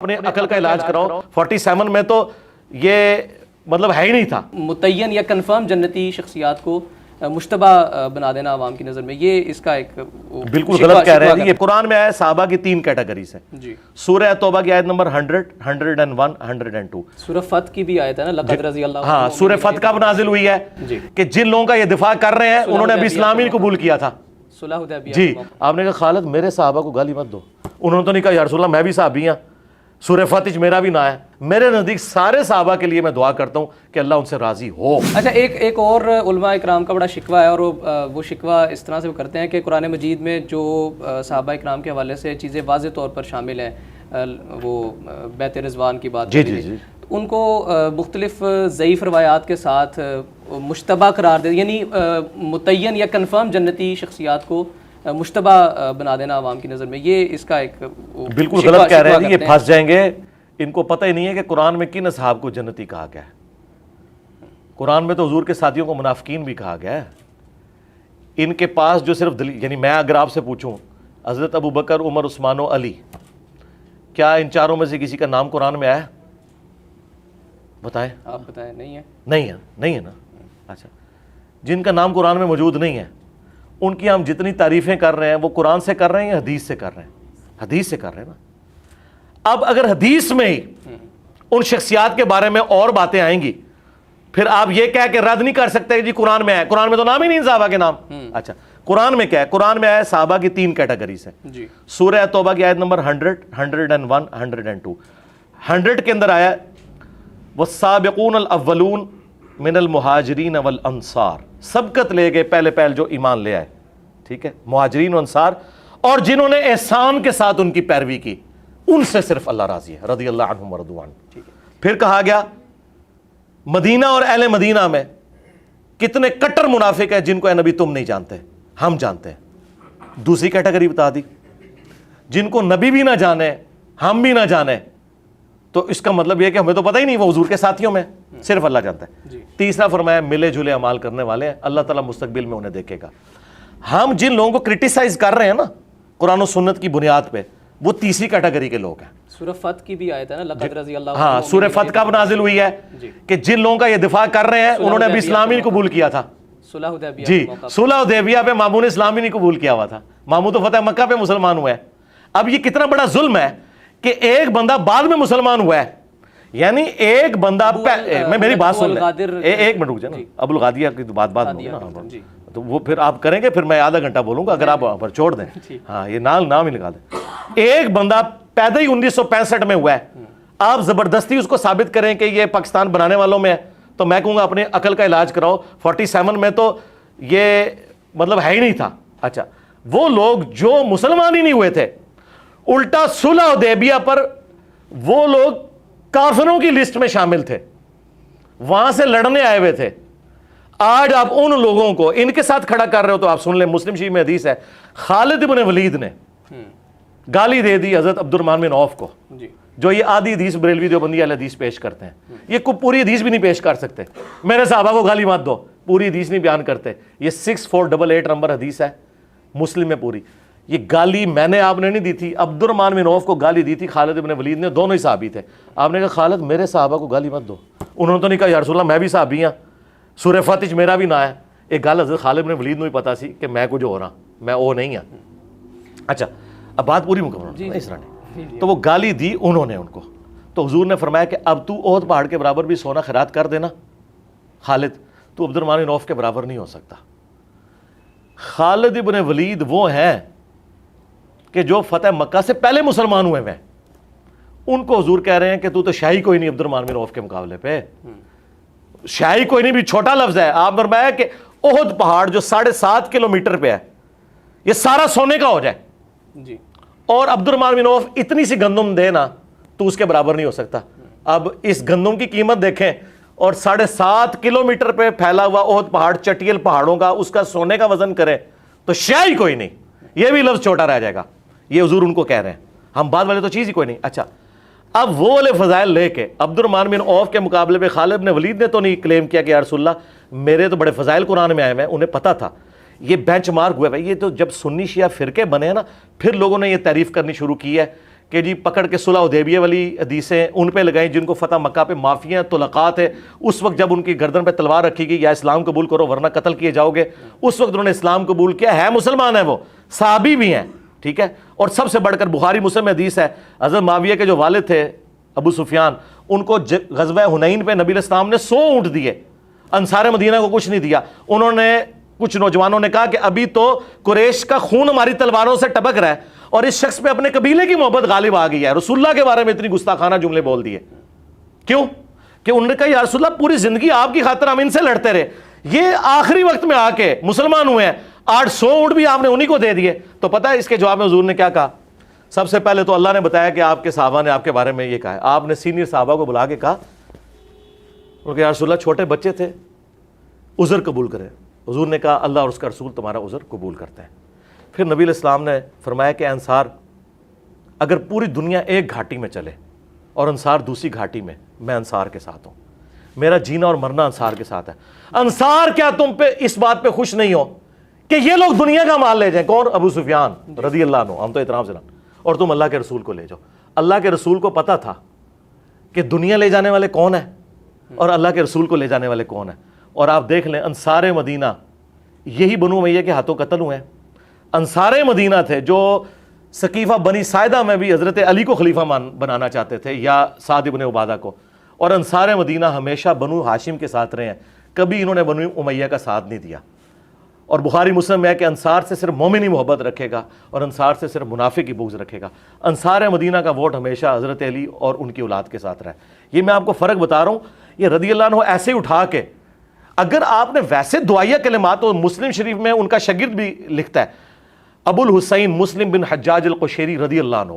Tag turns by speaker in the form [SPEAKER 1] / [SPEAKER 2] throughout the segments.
[SPEAKER 1] اپنے عقل کا علاج کراؤ. 47 میں تو یہ مطلب ہے ہی نہیں تھا.
[SPEAKER 2] متعین یا کنفرم جنتی شخصیات کو مشتبہ بنا دینا عوام کی نظر میں، یہ اس کا ایک
[SPEAKER 1] بالکل غلط کہہ رہے ہیں. یہ قرآن میں آیا صحابہ کی 3 کیٹیگریز ہیں.
[SPEAKER 2] جی
[SPEAKER 1] سورہ توبہ کی آیت نمبر 100، 101، 102.
[SPEAKER 2] سورہ فتح کی بھی آیت ہے نا، لقد رضی اللہ عنہ.
[SPEAKER 1] ہاں سورہ فتح کب نازل ہوئی ہے کہ جن لوگوں کا یہ دفاع کر رہے ہیں انہوں نے ابھی اسلام ہی نہیں قبول کیا تھا.
[SPEAKER 2] صلح حدیبیہ
[SPEAKER 1] جی آپ نے کہا خالد میرے صحابہ کو گالی مت دو. انہوں نے تو نہیں کہا یا رسول اللہ میں بھی صحابی ہوں، سورہ فتح میرا بھی نہ ہے. میرے نزدیک سارے صحابہ کے لیے میں دعا کرتا ہوں کہ اللہ ان سے راضی ہو.
[SPEAKER 2] اچھا ایک اور علماء اکرام کا بڑا شکوہ ہے، اور وہ شکوہ اس طرح سے وہ کرتے ہیں کہ قرآن مجید میں جو صحابہ اکرام کے حوالے سے چیزیں واضح طور پر شامل ہیں، وہ بیت رضوان کی بات
[SPEAKER 1] جی
[SPEAKER 2] ان کو مختلف ضعیف روایات کے ساتھ مشتبہ قرار دے، یعنی متعین یا کنفرم جنتی شخصیات کو مشتبہ بنا دینا عوام کی نظر میں، یہ اس کا ایک
[SPEAKER 1] بالکل غلط کہہ رہے ہیں. یہ پھنس جائیں گے. ان کو پتہ ہی نہیں ہے کہ قرآن میں کن اصحاب کو جنتی کہا گیا ہے. قرآن میں تو حضور کے ساتھیوں کو منافقین بھی کہا گیا ہے. ان کے پاس جو صرف دلیل، یعنی میں اگر آپ سے پوچھوں حضرت ابو بکر، عمر، عثمان و علی، کیا ان چاروں میں سے کسی کا نام قرآن میں آیا؟ بتائیں.
[SPEAKER 2] آپ بتائیں.
[SPEAKER 1] نہیں ہے نا. اچھا جن کا نام قرآن میں موجود نہیں ہے ان کی ہم جتنی تعریفیں کر رہے ہیں وہ قرآن سے کر رہے ہیں یا حدیث سے کر رہے ہیں؟ حدیث سے کر رہے ہیں نا. اب اگر حدیث میں ہی ان شخصیات کے بارے میں اور باتیں آئیں گی پھر آپ یہ کہہ کے رد نہیں کر سکتے جی قرآن میں ہے. قرآن میں تو نام ہی نہیں صحابہ کے نام. اچھا قرآن میں کیا ہے؟ قرآن میں آیا صحابہ کی 3 کیٹیگریز ہیں. سورہ توبہ کی آیت نمبر 100، 101، 102. 100 کے اندر آیا والسابقون الاولون من المہاجرین والانصار، سبقت لے گئے پہلے جو ایمان لے آئے. ٹھیک ہے، مہاجرین و انصار، اور جنہوں نے احسان کے ساتھ ان کی پیروی کی ان سے صرف اللہ راضی ہے، رضی اللہ عنہم ورضوا عنہ. پھر کہا گیا مدینہ اور اہل مدینہ میں کتنے کٹر منافق ہیں جن کو اے نبی تم نہیں جانتے، ہم جانتے ہیں. دوسری کیٹیگری بتا دی جن کو نبی بھی نہ جانے ہم بھی نہ جانے، تو اس کا مطلب یہ کہ ہمیں تو پتہ ہی نہیں، وہ حضور کے ساتھیوں میں صرف اللہ جانتا ہے. تیسرا فرمایا ملے جلے اعمال کرنے والے ہیں، اللہ تعالیٰ مستقبل میں انہیں دیکھے گا. ہم جن لوگوں کو کرٹیسائز کر رہے ہیں نا قرآن و سنت کی بنیاد پہ، وہ تیسری کیٹیگری کے لوگ ہیں.
[SPEAKER 2] سورہ فتح کی بھی آیت ہے نا، لقد رضی اللہ عنہ.
[SPEAKER 1] ہاں سورہ فتح کب نازل ہوئی ہے کہ جن لوگوں کا یہ دفاع کر رہے ہیں انہوں نے ابھی اسلام ہی نہیں قبول کیا تھا.
[SPEAKER 2] صلح حدیبیہ
[SPEAKER 1] جی صلح حدیبیہ پہ ماموں نے اسلام ہی نہیں قبول کیا ہوا تھا. ماموں تو فتح مکہ پہ مسلمان ہوئے ہیں. اب یہ کتنا بڑا ظلم ہے کہ ایک بندہ بعد میں مسلمان ہوا ہے. یعنی ایک بندہ میں میری بات سن لیں، ایک منٹ رک جائے نا. ابو الغادیہ کی بات ہوگی نا، تو وہ پھر آپ کریں گے، پھر میں آدھا گھنٹہ بولوں گا اگر آپ پر چھوڑ دیں. ہاں یہ نام ہی نکال دیں. ایک بندہ پیدا ہی 1965 میں ہوا ہے، آپ زبردستی اس کو ثابت کریں کہ یہ پاکستان بنانے والوں میں ہے، تو میں کہوں گا اپنے عقل کا علاج کراؤ. 47 میں تو یہ مطلب ہے ہی نہیں تھا. اچھا وہ لوگ جو مسلمان ہی نہیں ہوئے تھے، الٹا صلح حدیبیہ پر وہ لوگ کافروں کی لسٹ میں شامل تھے، وہاں سے لڑنے آئے ہوئے تھے. آج آپ ان لوگوں کو ان کے ساتھ کھڑا کر رہے ہو. تو آپ سن لیں، مسلم شریف میں حدیث ہے خالد بن ولید نے گالی دے دی حضرت عبد الرحمن بن عوف کو، جو یہ آدھی حدیث بریلوی دیوبندی اہل حدیث پیش کرتے ہیں. یہ کوئی پوری حدیث بھی نہیں پیش کر سکتے. میرے صحابہ کو گالی مت دو، پوری حدیث نہیں بیان کرتے. یہ 6488 نمبر حدیث ہے مسلم میں پوری. یہ گالی میں نے آپ نے نہیں دی تھی، عبد الرحمن بن عوف کو گالی دی تھی خالد بن ولید نے. دونوں ہی صحابی تھے. آپ نے کہا خالد میرے صحابہ کو گالی مت دو. انہوں نے تو نہیں کہا یا رسول اللہ میں بھی صحابی ہوں، سورہ فتح میرا بھی نہ ہے. ایک گل حضرت خالد بن ولید نے بھی پتا سی کہ میں کچھ ہو رہا، میں وہ نہیں ہوں. اچھا اب بات پوری مکمل اس طرح نہیں. تو وہ گالی دی انہوں نے ان کو. تو حضور نے فرمایا کہ اب تو احد پہاڑ کے برابر بھی سونا خیرات کر دینا خالد، تو عبد الرحمن بن عوف کے برابر نہیں ہو سکتا. خالد بن ولید وہ ہیں کہ جو فتح مکہ سے پہلے مسلمان ہوئے ہیں. ان کو حضور کہہ رہے ہیں کہ تو شاہی کوئی نہیں عبد الرحمن بن عوف کے مقابلے پہ. شاہی کوئی نہیں بھی چھوٹا لفظ ہے. آپ فرمایا کہ احد پہاڑ جو 7.5 کلومیٹر پہ ہے یہ سارا سونے کا ہو جائے
[SPEAKER 2] جی، اور
[SPEAKER 1] عبد الرحمن بن عوف اتنی سی گندم دے نا تو اس کے برابر نہیں ہو سکتا. اب اس گندم کی قیمت دیکھیں اور 7.5 کلومیٹر پہ پھیلا ہوا احد پہاڑ چٹیل پہاڑوں کا، اس کا سونے کا وزن کریں تو شاہی کوئی نہیں. یہ بھی لفظ چھوٹا رہ جائے گا. یہ حضور ان کو کہہ رہے ہیں. ہم بعد والے تو چیز ہی کوئی نہیں. اچھا اب وہ والے فضائل لے کے عبد الرحمن بن عوف کے مقابلے پہ خالد بن ولید نے تو نہیں کلیم کیا کہ یا رسول اللہ میرے تو بڑے فضائل قرآن میں آئے ہیں. انہیں پتا تھا یہ بینچ مارک ہوا ہے. یہ تو جب سنی شیعہ فرقے بنے ہیں نا، پھر لوگوں نے یہ تعریف کرنی شروع کی ہے کہ جی پکڑ کے صلح حدیبیہ والی حدیثیں ان پہ لگائیں جن کو فتح مکہ پہ معافیاں طلقات ہے. اس وقت جب ان کی گردن پہ تلوار رکھی گئی یا اسلام قبول کرو ورنہ قتل کیے جاؤ گے, اس وقت انہوں نے اسلام قبول کیا ہے, مسلمان ہیں, وہ صحابی بھی ہیں, ٹھیک ہے. اور سب سے بڑھ کر بخاری مسلم میں حدیث ہے, حضرت معاویہ کے جو والد تھے ابو سفیان, ان کو غزوہ حنین پہ نبی علیہ السلام نے 100 اونٹ دیے, انصار مدینہ کو کچھ نہیں دیا. انہوں نے کچھ نوجوانوں نے کہا کہ ابھی تو قریش کا خون ہماری تلواروں سے ٹپک رہا ہے اور اس شخص پہ اپنے قبیلے کی محبت غالب آ گئی ہے, رسول اللہ کے بارے میں اتنی گستاخانہ جملے بول دیے. کیوں کہ انہوں نے کہا یا رسول اللہ پوری زندگی آپ کی خاطر ہم ان سے لڑتے رہے, یہ آخری وقت میں آ کے مسلمان ہوئے ہیں, 800 اونٹ بھی آپ نے انہی کو دے دیے. تو پتہ ہے اس کے جواب میں حضور نے کیا کہا؟ سب سے پہلے تو اللہ نے بتایا کہ آپ کے صحابہ نے آپ کے بارے میں یہ کہا ہے. آپ نے سینئر صحابہ کو بلا کے کہا کہ یا رسول اللہ چھوٹے بچے تھے, عذر قبول کریں. حضور نے کہا اللہ اور اس کا رسول تمہارا عذر قبول کرتے ہیں. پھر نبی علیہ السلام نے فرمایا کہ انصار اگر پوری دنیا ایک گھاٹی میں چلے اور انصار دوسری گھاٹی میں انصار کے ساتھ ہوں, میرا جینا اور مرنا انصار کے ساتھ ہے. انصار کیا تم پہ اس بات پہ خوش نہیں ہو کہ یہ لوگ دنیا کا مال لے جائیں؟ کون؟ ابو سفیان رضی اللہ عنہ, ہم تو احترام سے اور تم اللہ کے رسول کو لے جاؤ. اللہ کے رسول کو پتا تھا کہ دنیا لے جانے والے کون ہیں اور اللہ کے رسول کو لے جانے والے کون ہیں. اور آپ دیکھ لیں انصار مدینہ یہی بنو امیہ کے ہاتھوں قتل ہوئے ہیں. انصار مدینہ تھے جو سقیفہ بنی ساعدہ میں بھی حضرت علی کو خلیفہ بنانا چاہتے تھے یا سعد ابن عبادہ کو, اور انصار مدینہ ہمیشہ بنو ہاشم کے ساتھ رہے ہیں, کبھی انہوں نے بنو امیہ کا ساتھ نہیں دیا. اور بخاری مسلم میں ہے کہ انصار سے صرف مومن ہی محبت رکھے گا اور انصار سے صرف منافق ہی بغض رکھے گا. انصار مدینہ کا ووٹ ہمیشہ حضرت علی اور ان کی اولاد کے ساتھ رہا ہے. یہ میں آپ کو فرق بتا رہا ہوں. یہ رضی اللہ عنہ ایسے ہی اٹھا کے, اگر آپ نے ویسے دعائیہ کلمات, اور مسلم شریف میں ان کا شاگرد بھی لکھتا ہے ابو الحسین مسلم بن حجاج القشیری رضی اللہ عنہ,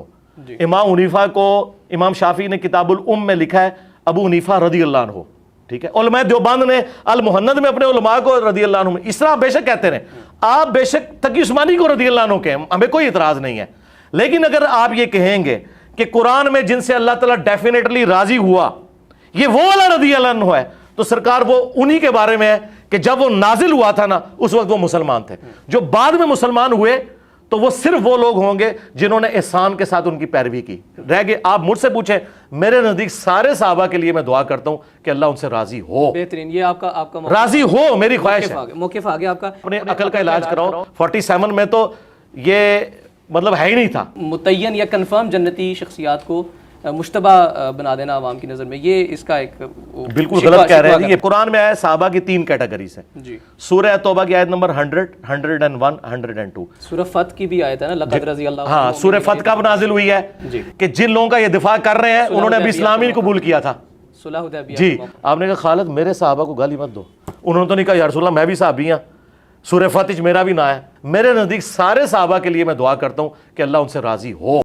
[SPEAKER 1] امام حنیفہ کو امام شافعی نے کتاب الام میں لکھا ہے ابو حنیفہ رضی اللہ عنہ, ٹھیک ہے. علماء دیوبند نے المحند میں اپنے علماء کو رضی اللہ عنہ, اس طرح بے شک کہتے ہیں, آپ بے شک تقی عثمانی کو رضی اللہ عنہ کہیں, ہمیں کوئی اعتراض نہیں ہے. لیکن اگر آپ یہ کہیں گے کہ قرآن میں جن سے اللہ تعالیٰ ڈیفینیٹلی راضی ہوا یہ وہ والا رضی اللہ عنہ ہے, تو سرکار وہ انہی کے بارے میں ہے کہ جب وہ نازل ہوا تھا نا اس وقت وہ مسلمان تھے. جو بعد میں مسلمان ہوئے تو وہ صرف وہ لوگ ہوں گے جنہوں نے احسان کے ساتھ ان کی پیروی کی. رہ گئے آپ مجھ سے پوچھیں, میرے نزدیک سارے صحابہ کے لیے میں دعا کرتا ہوں کہ اللہ ان سے راضی ہو.
[SPEAKER 2] بہترین, یہ آپ کا
[SPEAKER 1] راضی ہو, میری خواہش ہے.
[SPEAKER 2] موقف آ گیا آپ کا.
[SPEAKER 1] اپنے عقل کا علاج کراؤ. 47 میں تو یہ مطلب ہے ہی نہیں تھا.
[SPEAKER 2] متعین یا کنفرم جنتی شخصیات کو مشتبہ بنا دینا عوام کی نظر میں, یہ اس کا ایک
[SPEAKER 1] بالکل غلط کہہ رہے ہیں. یہ قرآن میں آیا صحابہ کی 3 کیٹیگریز ہیں.
[SPEAKER 2] جی,
[SPEAKER 1] سورہ توبہ کی آیت نمبر 100, 101, 102.
[SPEAKER 2] سورہ فتح کی بھی آیت ہے نا, لقد رضی اللہ عنہ.
[SPEAKER 1] ہاں, سورہ فتح کب نازل ہوئی ہے کہ جن لوگوں کا یہ دفاع کر رہے ہیں انہوں نے ابھی اسلام ہی نہیں قبول کیا تھا.
[SPEAKER 2] صلح حدیبیہ.
[SPEAKER 1] جی, آپ نے کہا خالد میرے صحابہ کو گالی مت دو. انہوں نے تو نہیں کہا یا رسول اللہ میں بھی صحابی ہوں, سورہ فتح میرا بھی نہ ہے. میرے نزدیک سارے صحابہ کے لیے میں دعا کرتا ہوں کہ اللہ ان سے راضی ہو.